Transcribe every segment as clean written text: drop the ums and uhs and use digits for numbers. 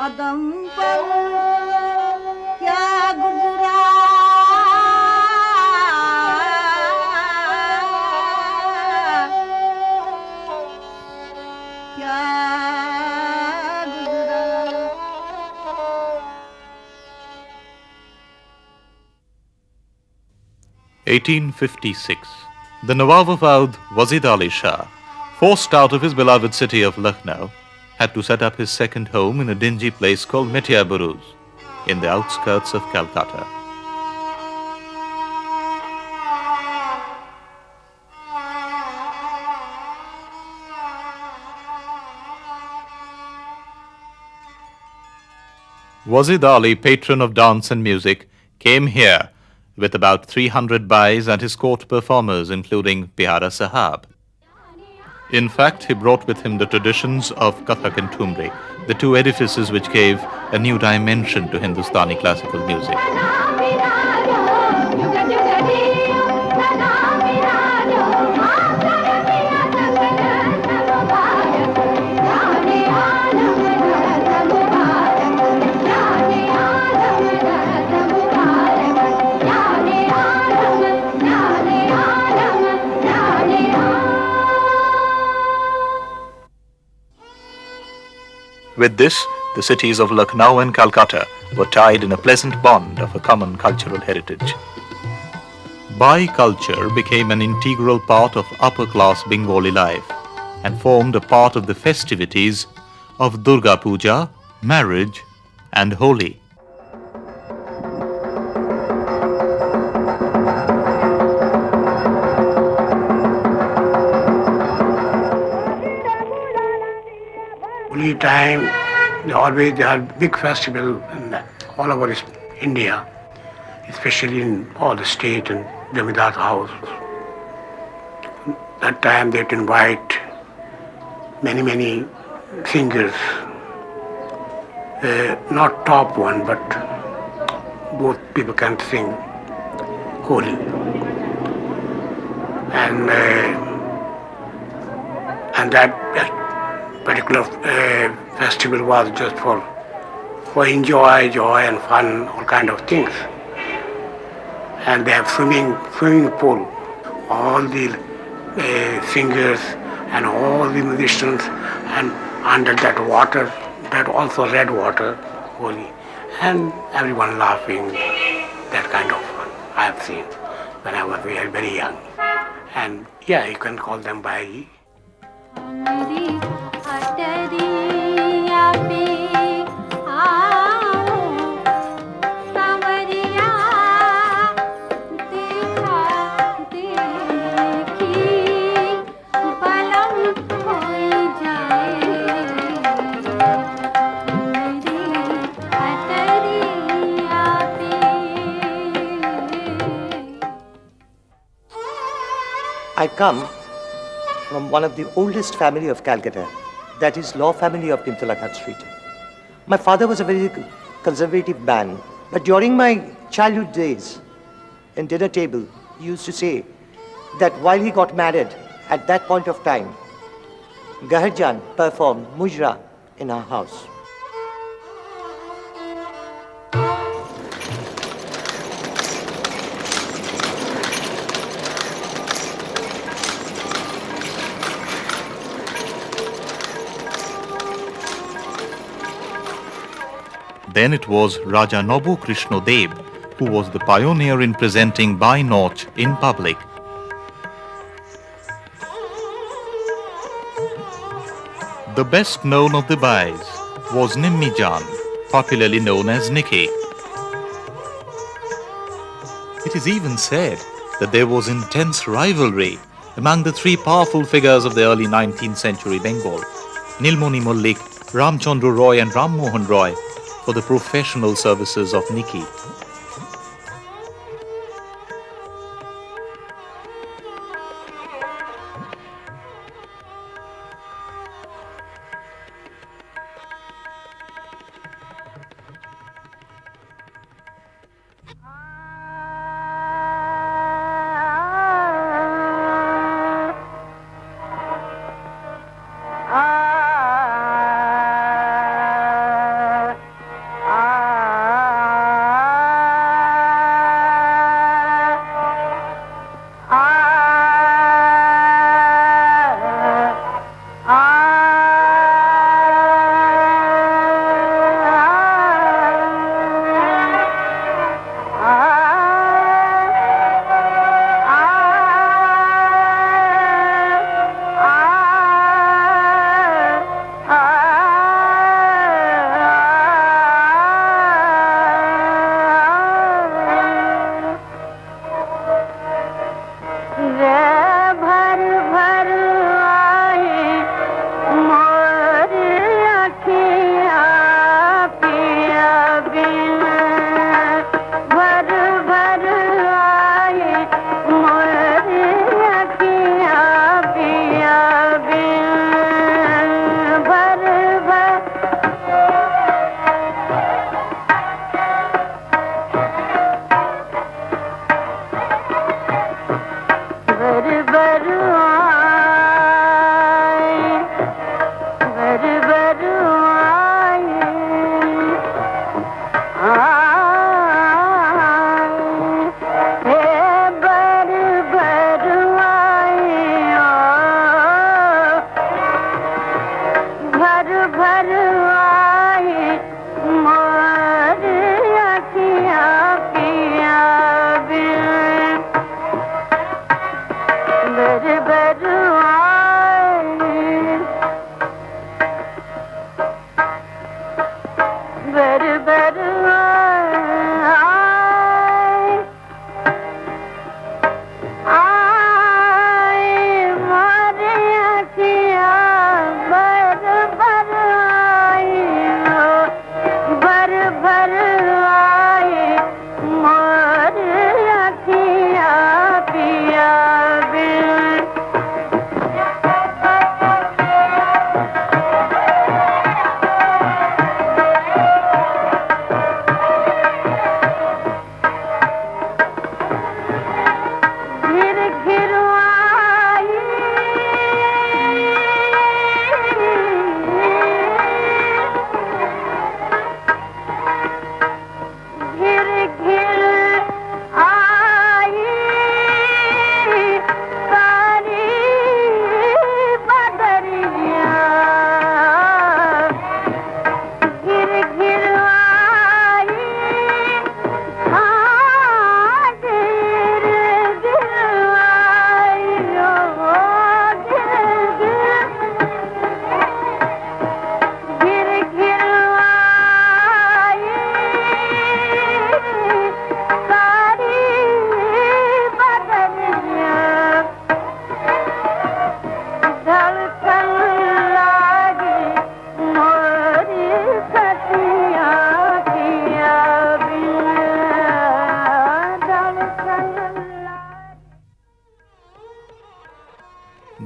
कदम पर क्या गुजरा क्या गुजरा 1856. The Nawab of Oudh, Wazid Ali Shah, forced out of his beloved city of Lucknow, had to set up his second home in a dingy place called Metia Buruz, in the outskirts of Calcutta. Wazid Ali, patron of dance and music, came here with about 300 bais and his court performers, including Pihara Sahab. In fact, he brought with him the traditions of Kathak and Thumri, the two edifices which gave a new dimension to Hindustani classical music. With this, the cities of Lucknow and Calcutta were tied in a pleasant bond of a common cultural heritage. Bai culture became an integral part of upper-class Bengali life and formed a part of the festivities of Durga Puja, marriage, and Holi. Holi time, they have big festival all over India, especially in all the state and Jamidat house. That time they'd invite many singers, not top one, but both people can sing Holi. And that particular festival was just for enjoy, joy and fun, all kind of things. And they have swimming pool. All the singers and all the musicians, and under that water, that also red water, holy, and everyone laughing, that kind of fun I have seen when I was very young. And yeah, you can call them Bai. I come from one of the oldest family of Calcutta, that is Law family of Nimtolaghat Street. My father was a very conservative man, but during my childhood days, in dinner table, he used to say that while he got married, at that point of time, Gaharjan performed Mujra in our house. Then it was Raja Nobu Krishna Dev who was the pioneer in presenting Bai Nautch in public. The best known of the Bais was Nimmi Jan, popularly known as Nikki. It is even said that there was intense rivalry among the three powerful figures of the early 19th century Bengal, Nilmoni Mullik, Ramchandra Roy and Ram Mohan Roy, for the professional services of Nikki.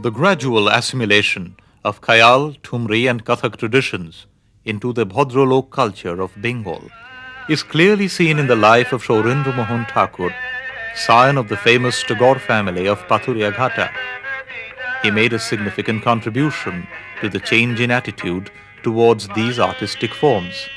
The gradual assimilation of Khayal, Thumri and Kathak traditions into the Bhadralok culture of Bengal is clearly seen in the life of Saurendra Mohan Thakur, scion of the famous Tagore family of Pathuria Ghata. He made a significant contribution to the change in attitude towards these artistic forms.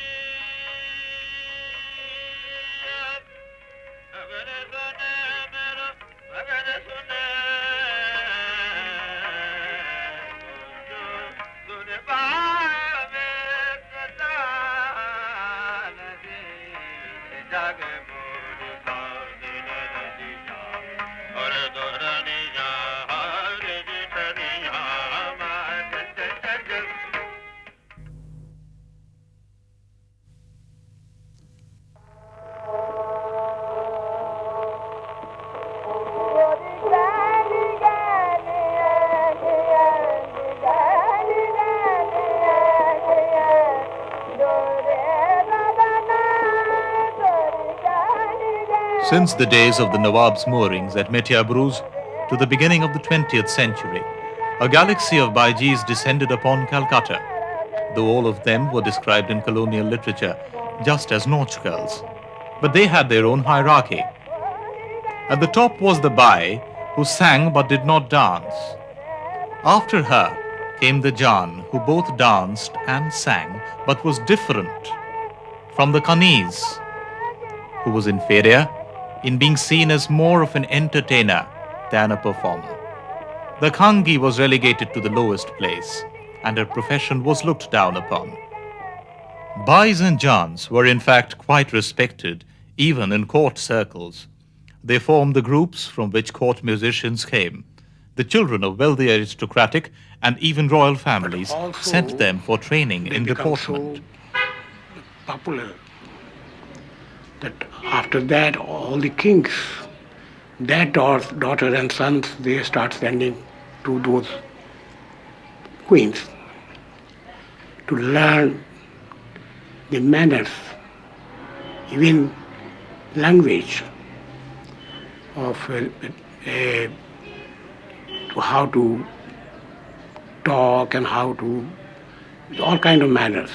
Since the days of the Nawab's moorings at Metia Bruj to the beginning of the 20th century, a galaxy of Baijis descended upon Calcutta, though all of them were described in colonial literature just as Nautch girls. But they had their own hierarchy. At the top was the Bai, who sang but did not dance. After her came the Jan, who both danced and sang but was different from the Kanis, who was inferior in being seen as more of an entertainer than a performer. The Khangi was relegated to the lowest place, and her profession was looked down upon. Bais and Jans were in fact quite respected, even in court circles. They formed the groups from which court musicians came. The children of wealthy aristocratic and even royal families sent them for training in deportment. So popular that after that all the kings, their daughter and sons, they start sending to those queens to learn the manners, even language of how to talk and how to, all kind of manners.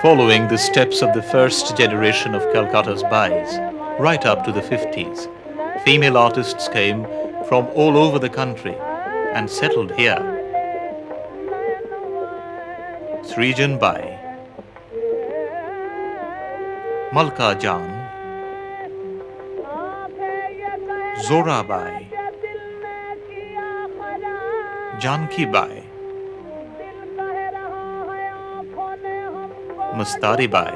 Following the steps of the first generation of Calcutta's Bais, right up to the 50s, female artists came from all over the country and settled here. Srijan Bai, Malka Jan, Zora Bai, Janki Bai, Mastari Bai,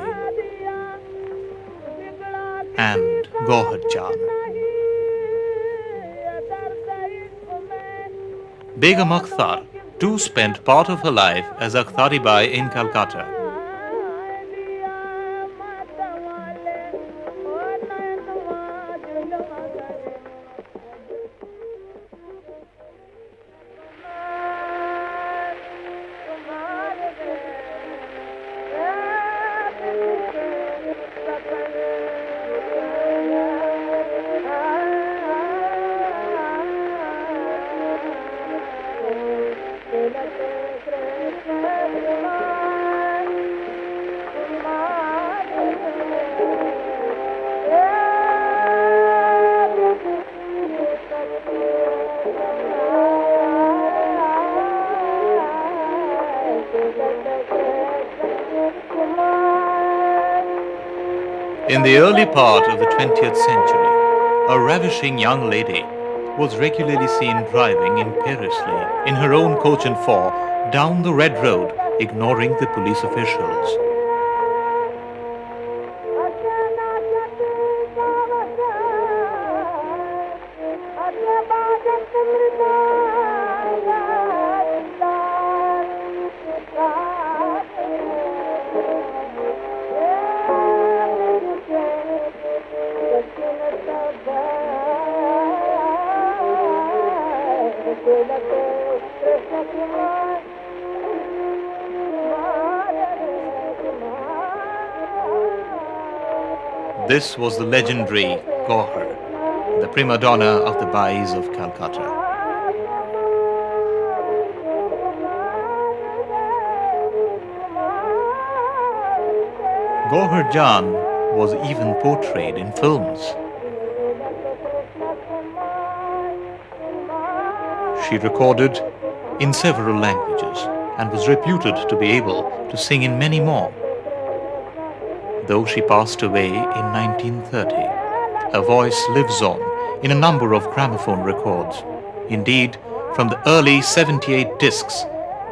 and Gohar Jan. Begum Akhtar too spent part of her life as Akhtari Bai in Calcutta. In the early part of the 20th century, a ravishing young lady was regularly seen driving imperiously in her own coach and four down the red road, ignoring the police officials. This was the legendary Gauhar, the prima donna of the Bais of Calcutta. Gauhar Jan was even portrayed in films. She recorded in several languages and was reputed to be able to sing in many more. Though she passed away in 1930, her voice lives on in a number of gramophone records. Indeed, from the early 78 discs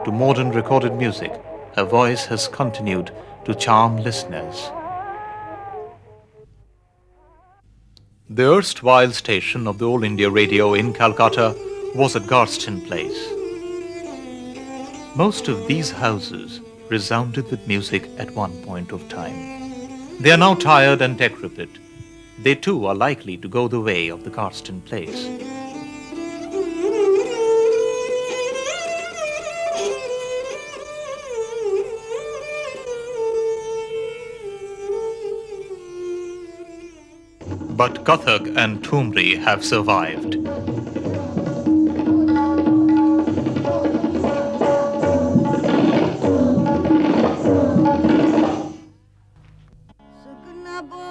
to modern recorded music, her voice has continued to charm listeners. The erstwhile station of the All India Radio in Calcutta was at Garston Place. Most of these houses resounded with music at one point of time. They are now tired and decrepit. They too are likely to go the way of the Garston Place. But Kathak and Thumri have survived. सुगना बोले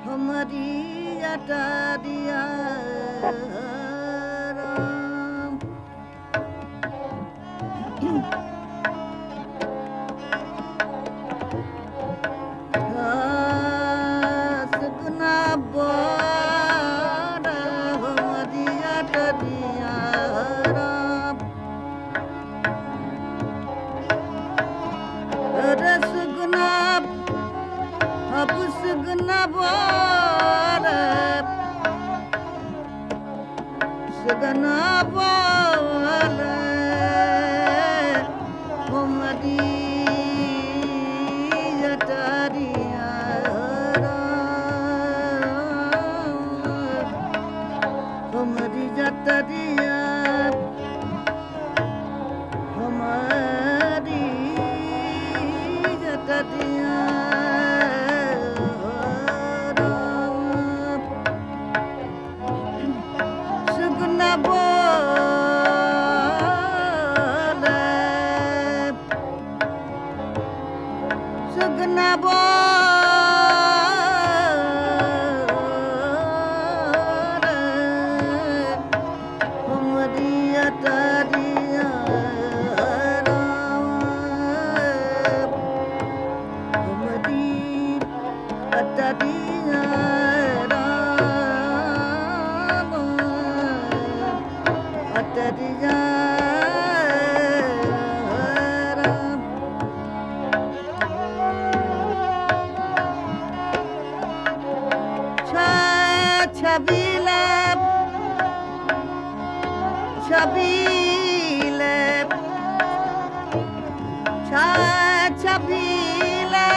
हमारी अटारिया राम सुगना बोले हमारी अटारिया राम रसगुना अब सुगना बोल सुगना बोल हमारी अटारिया हमारी अटारिया हमारी जटदिया सुगना बोले सुगना बोले हमारी अटारिया हमारी अटारिया अटारिया छबीले छबीले छबीले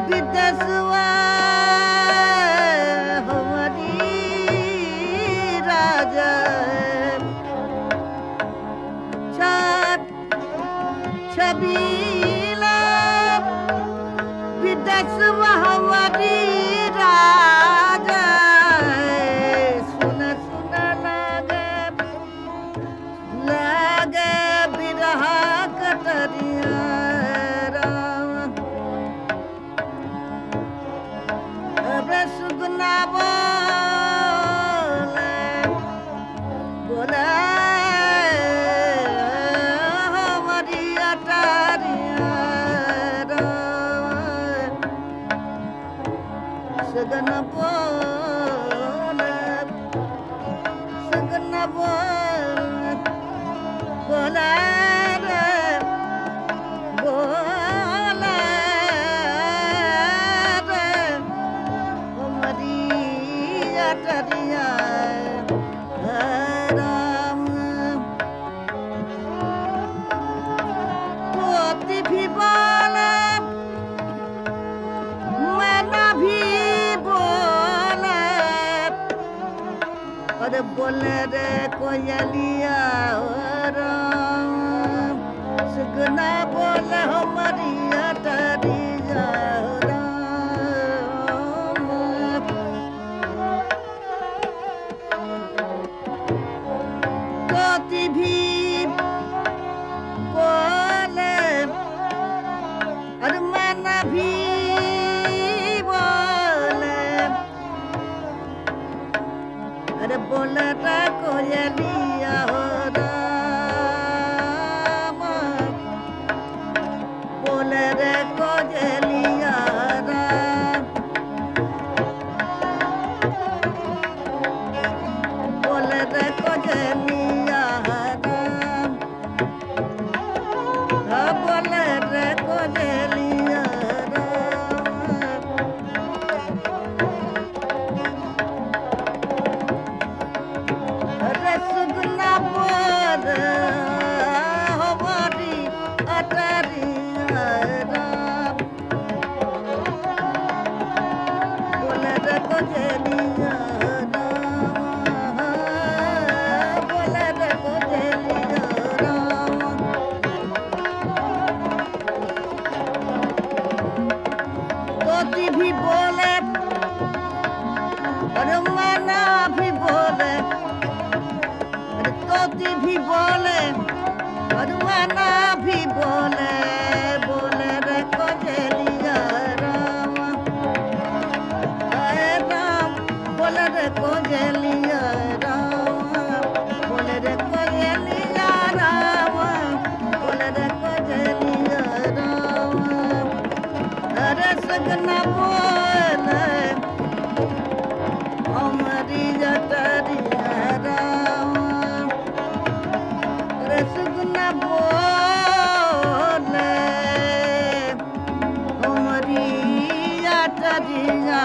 विदेशवा हमारी राजा छबीले विदेशवा हमारी राजा सुन सुन लागे बिरहा कटरिया अबे सुगना बोले बोले हमारी अटारिया सुगना बोले सुगना बोले बोले बोले हमारी अटारिया राम पोती भी बोले मैं ना भी बोले रे कोयलिया हो राम सुगना बोले हो मरिया टरिया हो राम तोती भी बोले और मना भी बोले अरे बोले रे कोयलिया हो राम बोले रे कोयलिया राम बोले रे कोयलिया राम हाँ बोले रे कोयलिया रसगुल्ला बोल हमारी अटरिया राम बोले रे कोयलिया राम बोले रे कोयलिया राम तोती भी बोले और मना भी बोले अरे तोती भी बोले और मना भी बोले बोले रे कोयलिया राम आए राम बोले रे कोयलिया राम बोले रे कोयलिया राम बोले रे कोयलिया राम अरे सगना बोले हमारी जटरिया राम रसगुल्ला बोले हमारी जटरिया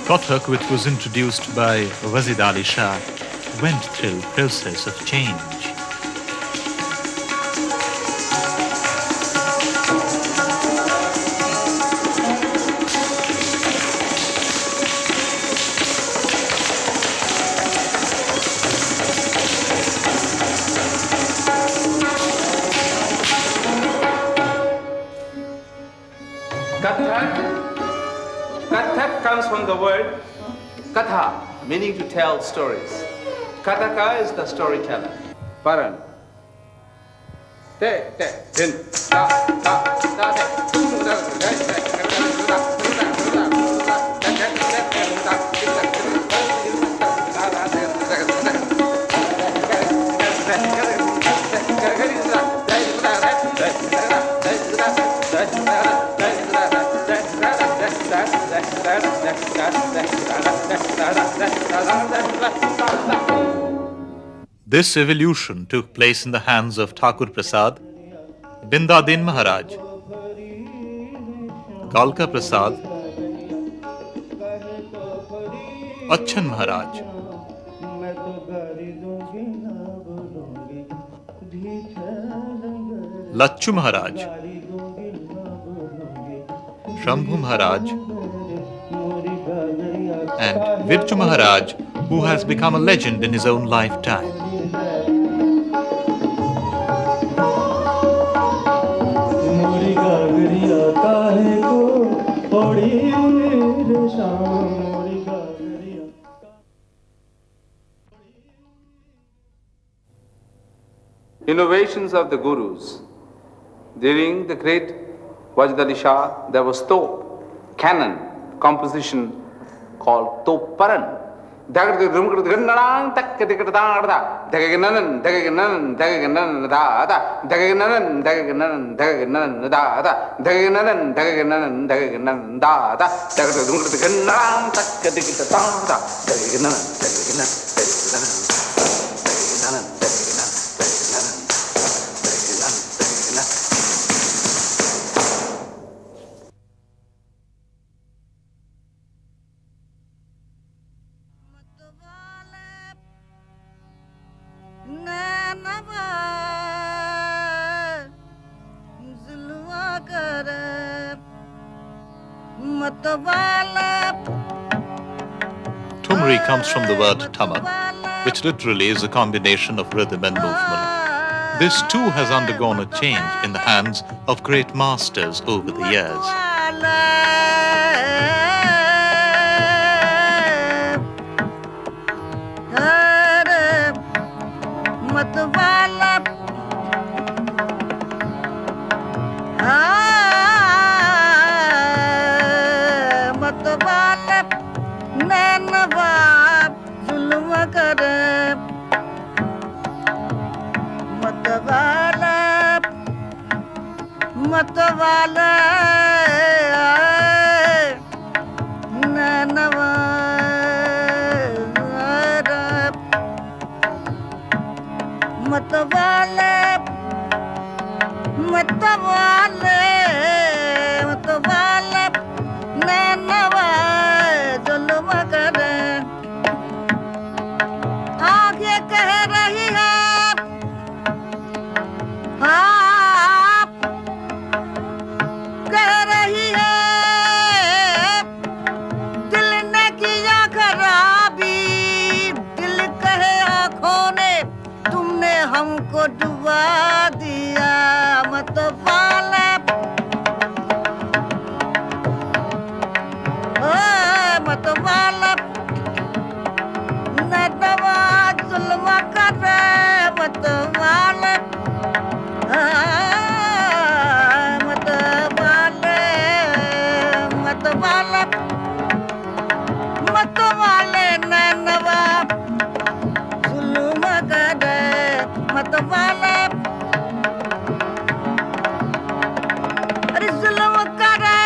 Kathak, which was introduced by Wazid Ali Shah, went through process of change. comes from the word katha, meaning to tell stories. Kataka is the storyteller. Paran. Te, din, da, This evolution took place in the hands of Thakur Prasad, Bindadin Maharaj, Kalka Prasad, Achan Maharaj, Lachu Maharaj, Shambhu Maharaj, and Virchu Maharaj, who has become a legend in his own lifetime. Innovations of the gurus. During the great Wajd Ali Shah, there was Top, canon, composition called Top Paran. Thumri comes from the word tama, which literally is a combination of rhythm and movement. This too has undergone a change in the hands of great masters over the years. मतवाला नैनवा मतवाले मतवाले मतवाले नैनवा जुल्म करे आगे कह रही है हमको डुबा दिया मतवाला मतवाला नदवा जुल्म करे मतवाला मतवाले मतवाला मतवाले नैनवा जुल्म करे मतवाले अरे जुल्म करे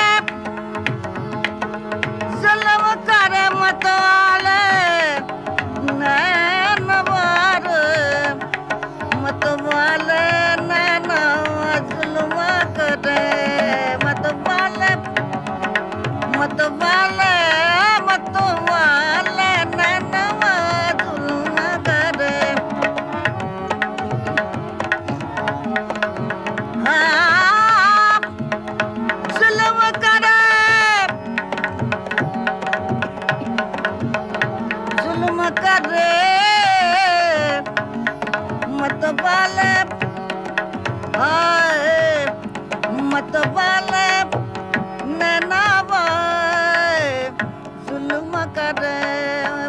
जुल्म करे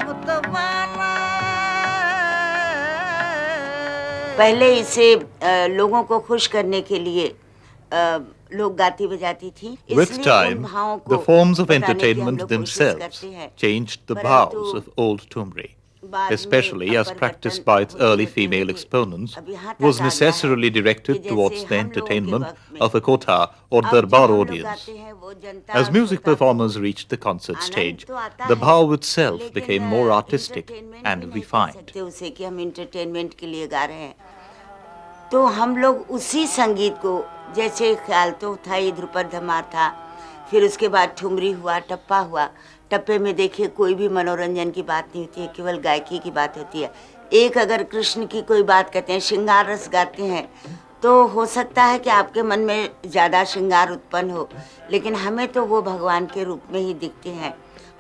मतवाला। पहले इसे लोगों को खुश करने के लिए लोग गाती बजाती थी। With इसलिए time, उन भावों को the forms of बताने की हम entertainment लोग कोशिश themselves करते हैं। changed the परंतु vows of old Tumri, बाद में especially as परिवर्तन practiced by its होते early होते female होते exponents, अब यहाँ तक was आ गया है necessarily कि directed जैसे towards the हम लोगों के entertainment वक्त में of a kota or अब जो darbar हम लोग audience. गाते हैं वो जनता As और music श्रोता को performers reached the concert Anand stage, तो आता the है, bhav itself लेकिन became more artistic entertainment and भी नहीं कह refined. सकते उसे कि हम इंटरटेनमेंट के लिए गा रहे हैं। तो हम लोग उसी संगीत को, जैसे ख्याल तो था, ये ध्रुपद धमार था, फिर उसके बाद ठुमरी हुआ, टप्पा हुआ। टप्पे में देखिए कोई भी मनोरंजन की बात नहीं होती है, केवल गायकी की बात होती है। एक अगर कृष्ण की कोई बात कहते हैं, श्रृंगार रस गाते हैं, तो हो सकता है कि आपके मन में ज़्यादा श्रृंगार उत्पन्न हो, लेकिन हमें तो वो भगवान के रूप में ही दिखते हैं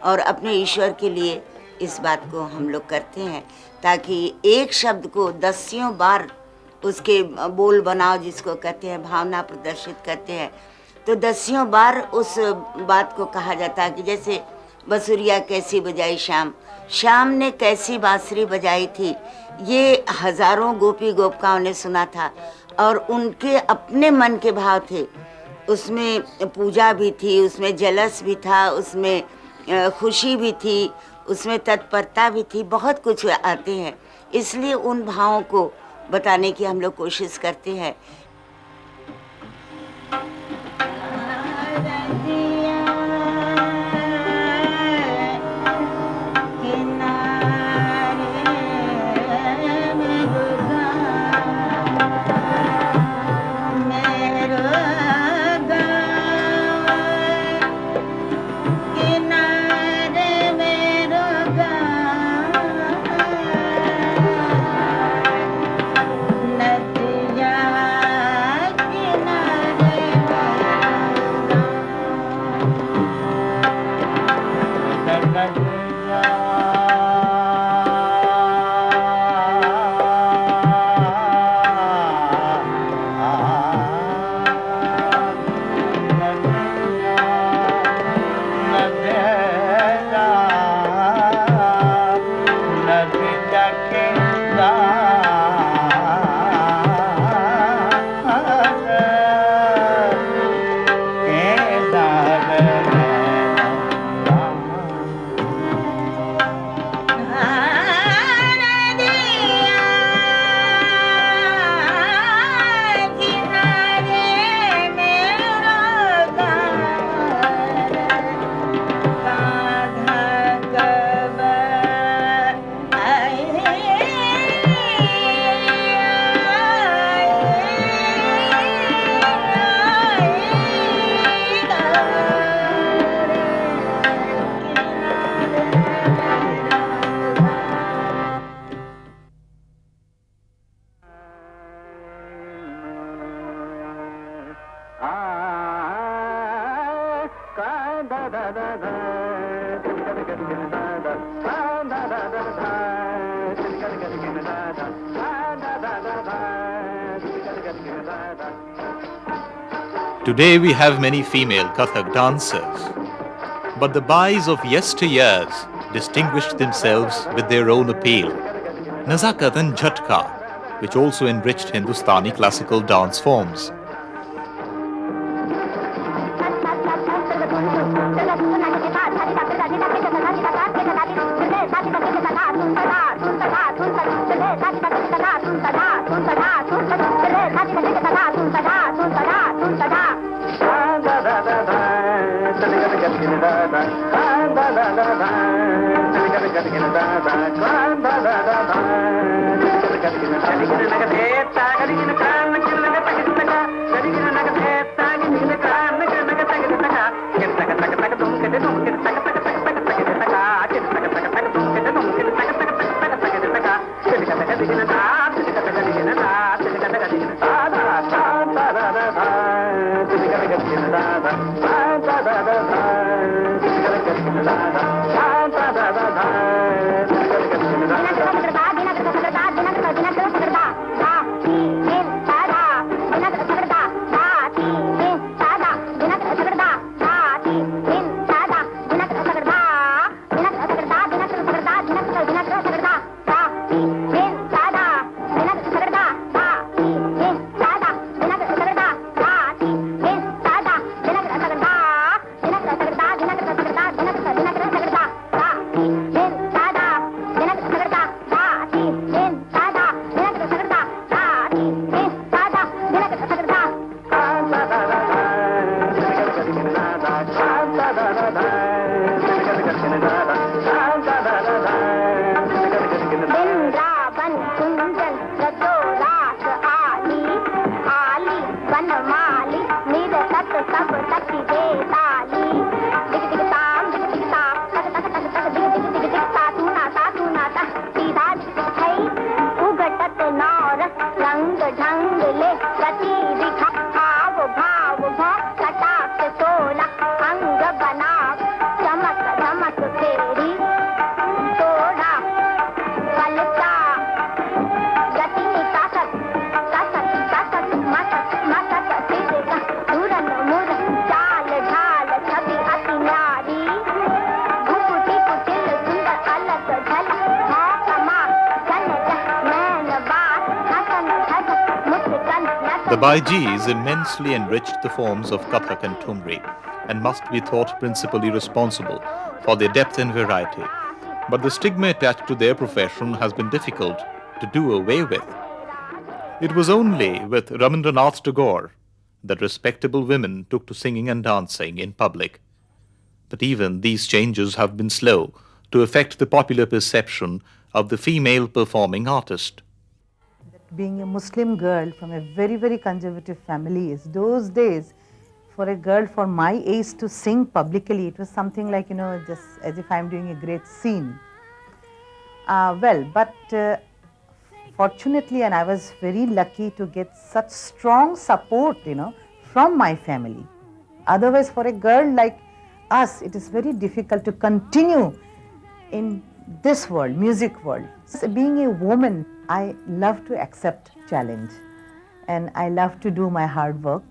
और अपने ईश्वर के लिए इस बात को हम लोग करते हैं, ताकि एक शब्द को दसियों बार उसके बोल बनाओ, जिसको कहते हैं भावना प्रदर्शित करते हैं, तो दसियों बार उस बात को कहा जाता है कि जैसे बसुरिया कैसी बजाई श्याम, श्याम ने कैसी बांसुरी बजाई थी, ये हजारों गोपी गोपिकाओं ने सुना था और उनके अपने मन के भाव थे। उसमें पूजा भी थी, उसमें जलस भी था, उसमें खुशी भी थी, उसमें तत्परता भी थी, बहुत कुछ आते हैं। इसलिए उन भावों को बताने की हम लोग कोशिश करते हैं। Today we have many female Kathak dancers, but the bais of yesteryears distinguished themselves with their own appeal. Nazakat and Jhatka, which also enriched Hindustani classical dance forms. Baijis immensely enriched the forms of Kathak and Thumri and must be thought principally responsible for their depth and variety. But the stigma attached to their profession has been difficult to do away with. It was only with Rabindranath Tagore that respectable women took to singing and dancing in public. But even these changes have been slow to affect the popular perception of the female performing artist. Being a Muslim girl from a very, very conservative family, is those days, for a girl for my age to sing publicly, it was something like, just as if I'm doing a great scene. Fortunately, and I was very lucky to get such strong support, from my family. Otherwise, for a girl like us, it is very difficult to continue in this world, music world. So being a woman, I love to accept challenge and I love to do my hard work.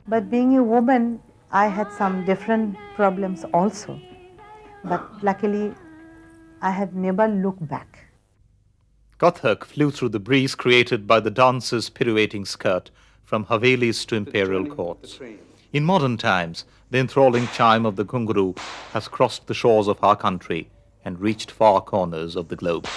But being a woman, I had some different problems also. But luckily, I have never looked back. Kathak flew through the breeze created by the dancer's pirouetting skirt from Havelis to imperial courts. In modern times, the enthralling chime of the ghungroo has crossed the shores of our country and reached far corners of the globe.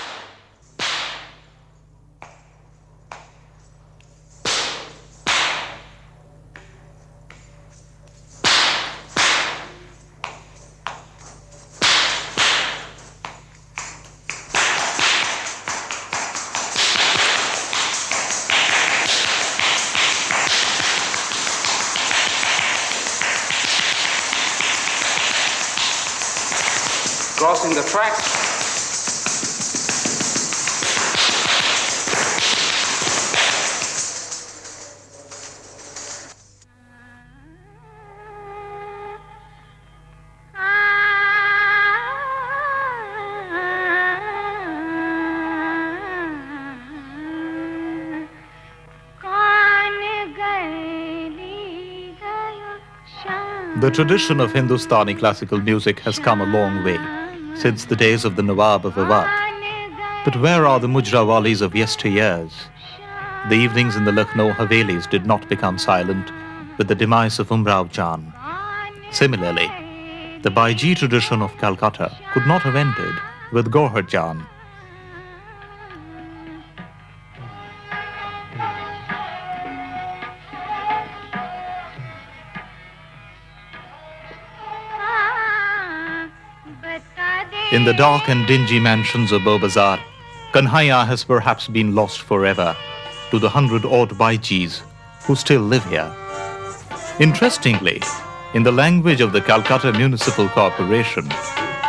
Crossing the track. The tradition of Hindustani classical music has come a long way since the days of the Nawab of Awadh. But where are the Mujrawalis of yesteryears? The evenings in the Lucknow Havelis did not become silent with the demise of Umrao Jan. Similarly, the Baiji tradition of Calcutta could not have ended with Gohar Jan. In the dark and dingy mansions of Beaubazar, Kanhaiya has perhaps been lost forever to the 100-odd Baijis who still live here. Interestingly, in the language of the Calcutta Municipal Corporation,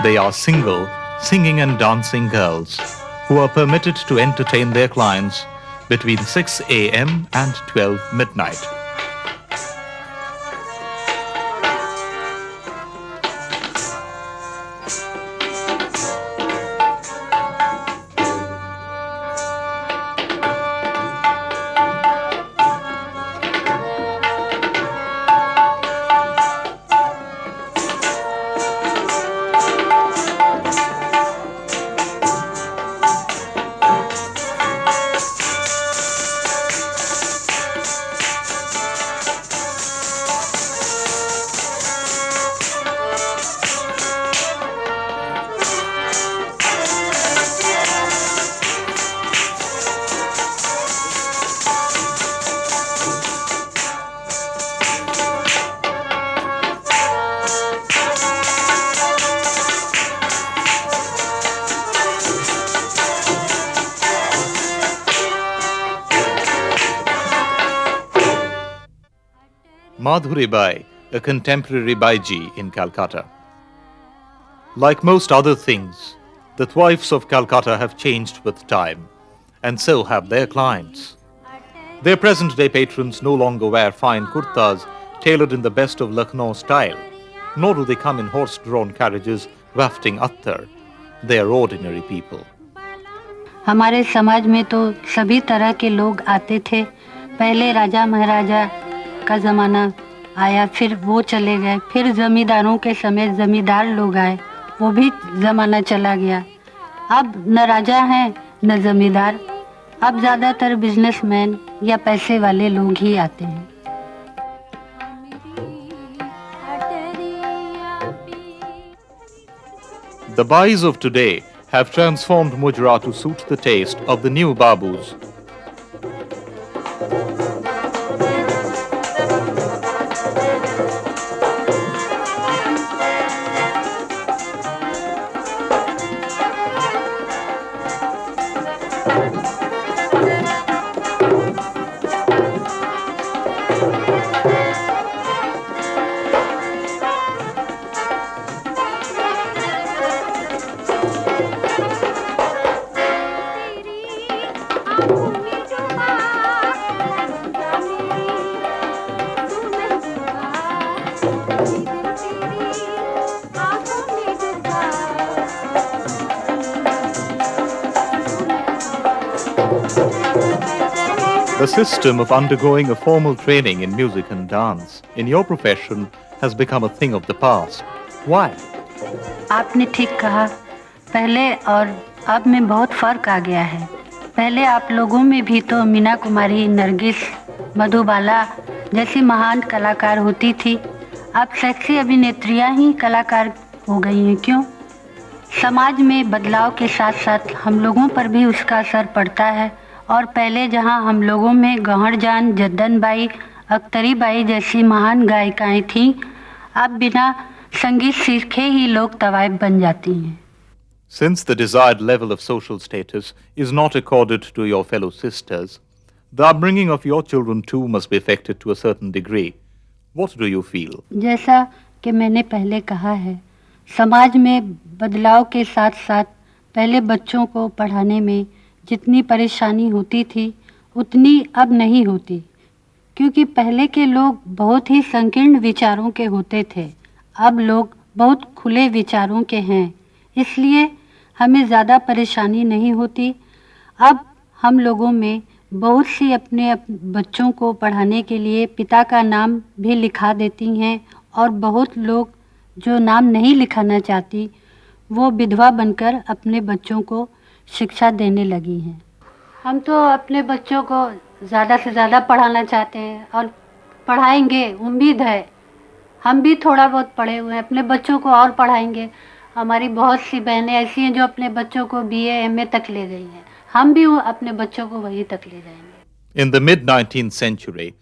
they are single, singing and dancing girls who are permitted to entertain their clients between 6 a.m. and 12 midnight. Madhuri Bai, a contemporary Baiji in Calcutta. Like most other things, the wives of Calcutta have changed with time, and so have their clients. Their present-day patrons no longer wear fine kurtas tailored in the best of Lucknow style, nor do they come in horse-drawn carriages wafting attar. They are ordinary people. हमारे समाज में तो सभी तरह के लोग आते थे। पहले राजा महाराजा का ज़माना आया, फिर वो चले गए, फिर ज़मींदारों के समय ज़मींदार लोग आए, वो भी ज़माना चला गया। अब न राजा हैं न ज़मींदार, अब ज़्यादातर बिजनेसमैन या पैसे वाले लोग ही आते हैं। The Bais of today have transformed Mujra to suit the taste of the new Babus. The system of undergoing a formal training in music and dance in your profession has become a thing of the past. Why? आपने ठीक कहा, पहले और अब में बहुत फर्क आ गया है। पहले आप लोगों में भी तो मीना कुमारी, नरगिस, मधुबाला जैसी महान कलाकार होती थी। अब सेक्सी अभिनेत्रियां ही कलाकार हो गई हैं। क्यों? समाज में बदलाव के साथ साथ हम लोगों पर भी उसका असर पड़ता है। और पहले जहां हम लोगों में गौहर जान, जद्दन बाई, अख्तरी बाई जैसी महान गायिकाएं थीं, अब बिना संगीत सीखे ही लोग तवायब बन जाती हैं। Since the desired level of social status is not accorded to your fellow sisters, the upbringing of your children too must be affected to a certain degree. What do you feel? जैसा कि मैंने पहले कहा है, समाज में बदलाव के साथ साथ पहले बच्चों को पढ़ाने में जितनी परेशानी होती थी उतनी अब नहीं होती, क्योंकि पहले के लोग बहुत ही संकीर्ण विचारों के होते थे। अब लोग बहुत खुले विचारों के हैं, इसलिए हमें ज़्यादा परेशानी नहीं होती। अब हम लोगों में बहुत सी अपने बच्चों को पढ़ाने के लिए पिता का नाम भी लिखा देती हैं, और बहुत लोग जो नाम नहीं लिखाना चाहती वो विधवा बनकर अपने बच्चों को शिक्षा देने लगी हैं। हम तो अपने बच्चों को ज़्यादा से ज़्यादा पढ़ाना चाहते हैं और पढ़ाएंगे, उम्मीद है। हम भी थोड़ा बहुत पढ़े हुए हैं, अपने बच्चों को और पढ़ाएंगे। हमारी बहुत सी बहनें ऐसी हैं जो अपने बच्चों को BA MA तक ले गई हैं, हम भी अपने बच्चों को वहीं तक ले जाएंगे। In the mid-19th century,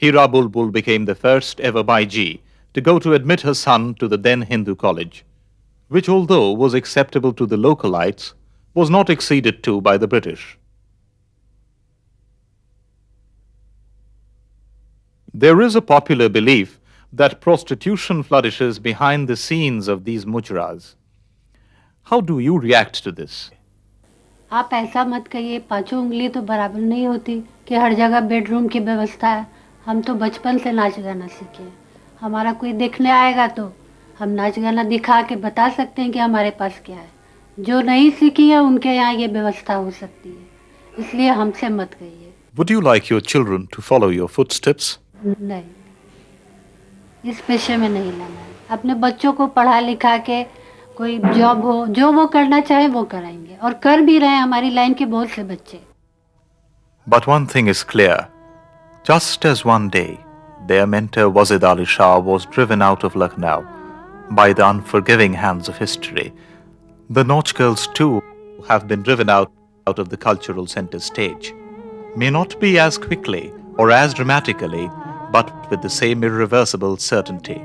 Hira Bulbul became the first ever Baiji to go to admit her son to the then Hindu college, which although was acceptable to the localites, was not acceded to by the British. There is a popular belief that prostitution flourishes behind the scenes of these mujras. How do you react to this? आप ऐसा मत कहिए, पांचों उंगली तो बराबर नहीं होती कि हर जगह बेडरूम की व्यवस्था है। हम तो बचपन से नाच गाना सीखे, हमारा कोई देखने आएगा तो हम नाच गाना दिखा के बता सकते हैं कि हमारे पास क्या है। जो नहीं सीखी है उनके यहाँ ये व्यवस्था हो सकती है, इसलिए हमसे मत कहिए। Would you like your children to follow your footsteps? नहीं, इस पेशे में नहीं लाना है। अपने बच्चों को पढ़ा लिखा के कोई जॉब हो, जो वो करना चाहे वो कराएंगे, और कर भी रहे हैं हमारी लाइन के बहुत से बच्चे। But one thing is clear. Just as one day their mentor Wazid Ali Shah was driven out of Lucknow by the unforgiving hands of history, the Nautch girls too have been driven out of the cultural center stage. May not be as quickly or as dramatically, but with the same irreversible certainty.